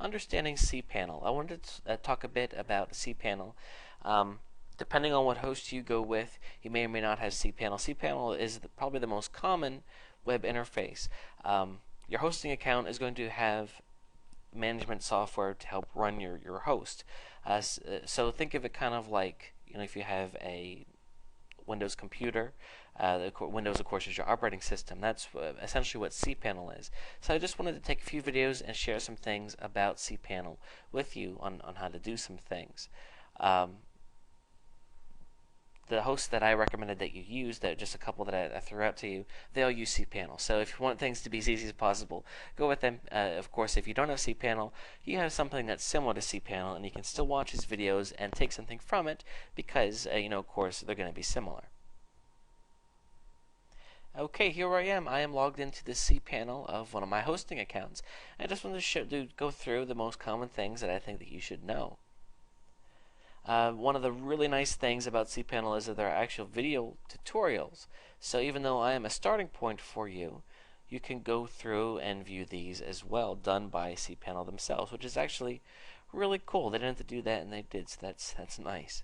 understanding cPanel. I wanted to talk a bit about cPanel. Um, Depending on what host you go with, you may or may not have cPanel. cPanel is probably the most common web interface. Your hosting account is going to have management software to help run your host. So think of it kind of like, if you have a Windows computer. Windows, of course, is your operating system. That's essentially what cPanel is. So I just wanted to take a few videos and share some things about cPanel with you on how to do some things. Um, the hosts that I recommended that you use, that just a couple that I threw out to you, they all use cPanel. So if you want things to be as easy as possible, go with them. Of course, if you don't have cPanel, you have something that's similar to cPanel, and you can still watch these videos and take something from it because, of course, they're going to be similar. Okay, here I am. I am logged into the cPanel of one of my hosting accounts. I just wanted to go through the most common things that I think that you should know. One of the really nice things about cPanel is that there are actual video tutorials. So even though I am a starting point for you, you can go through and view these as well, done by cPanel themselves, which is actually really cool. They didn't have to do that, and they did, so that's nice.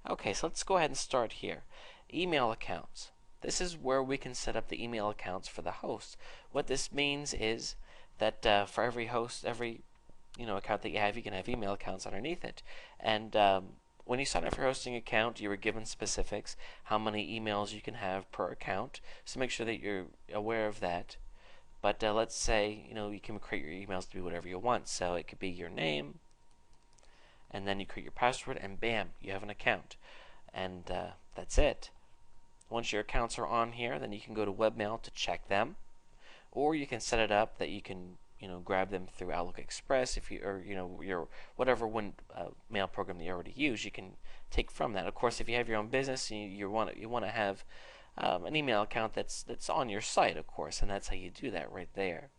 Okay, so let's go ahead and start here. Email accounts. This is where we can set up the email accounts for the host. What this means is that for every host, every account that you can have email accounts underneath it. And when you sign up for your hosting account, you were given specifics, how many emails you can have per account. So make sure that you're aware of that. But let's say you can create your emails to be whatever you want. So it could be your name, and then you create your password, and bam, you have an account. And that's it. Once your accounts are on here, then you can go to webmail to check them, or you can set it up that you can grab them through Outlook Express if you or your whatever mail program that you already use. You can take from that. Of course, if you have your own business, you want to have an email account that's on your site, of course, and that's how you do that right there.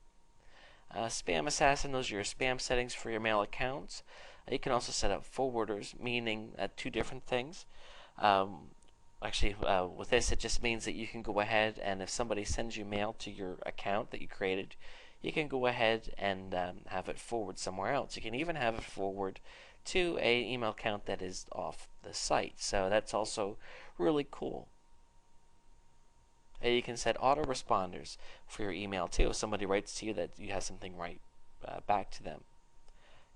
Spam Assassin, those are your spam settings for your mail accounts. You can also set up forwarders, meaning two different things. Actually, with this, it just means that you can go ahead and if somebody sends you mail to your account that you created, you can go ahead and have it forward somewhere else. You can even have it forward to an email account that is off the site. So that's also really cool. And you can set autoresponders for your email too. If somebody writes to you, that you have something right back to them.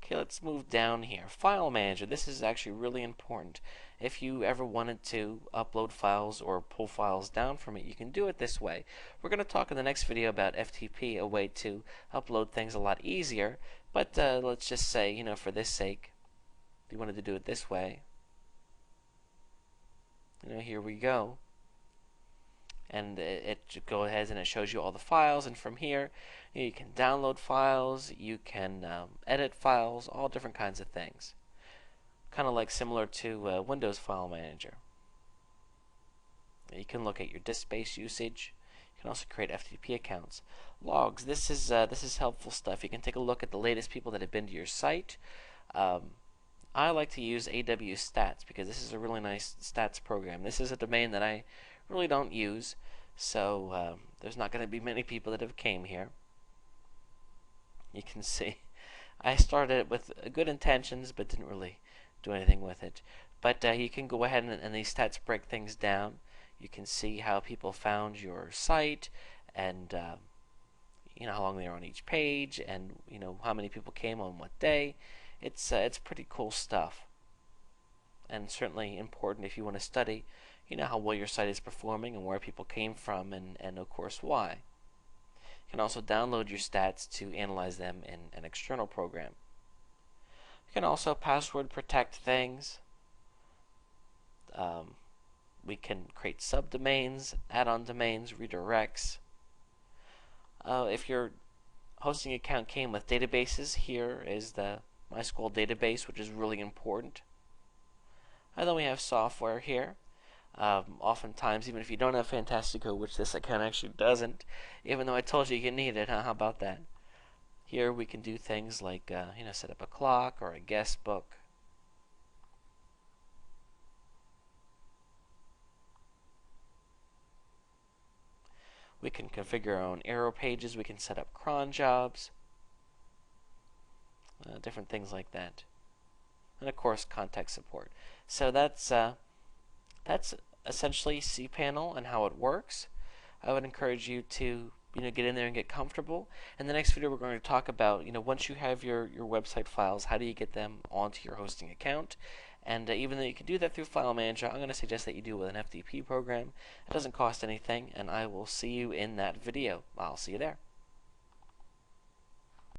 Okay, let's move down here. File Manager. This is actually really important. If you ever wanted to upload files or pull files down from it, you can do it this way. We're going to talk in the next video about FTP, a way to upload things a lot easier. But let's just say, for this sake, if you wanted to do it this way, here we go. And it goes ahead and it shows you all the files, and from here you can download files, you can edit files, all different kinds of things. Kind of like similar to Windows File Manager. You can look at your disk space usage. You can also create FTP accounts. Logs. This is helpful stuff. You can take a look at the latest people that have been to your site. I like to use AW Stats because this is a really nice stats program. This is a domain that I really don't use, so there's not going to be many people that have came here. You can see I started it with good intentions but didn't really do anything with it. But you can go ahead and these stats break things down. You can see how people found your site, and how long they are on each page, and how many people came on what day. It's pretty cool stuff, and certainly important if you want to study how well your site is performing and where people came from, and of course why. You can also download your stats to analyze them in an external program. You can also password protect things. We can create subdomains, add-on domains, redirects. If your hosting account came with databases, here is the MySQL database, which is really important. And then we have software here. Oftentimes, even if you don't have Fantastico, which this account actually doesn't, even though I told you you need it, how about that? Here we can do things like set up a clock or a guest book. We can configure our own arrow pages. We can set up cron jobs. different things like that, and of course contact support. So that's essentially cPanel and how it works. I would encourage you to get in there and get comfortable. In the next video, we're going to talk about once you have your website files, how do you get them onto your hosting account. And even though you can do that through File Manager, I'm going to suggest that you do it with an FTP program. It doesn't cost anything, and I will see you in that video. I'll see you there.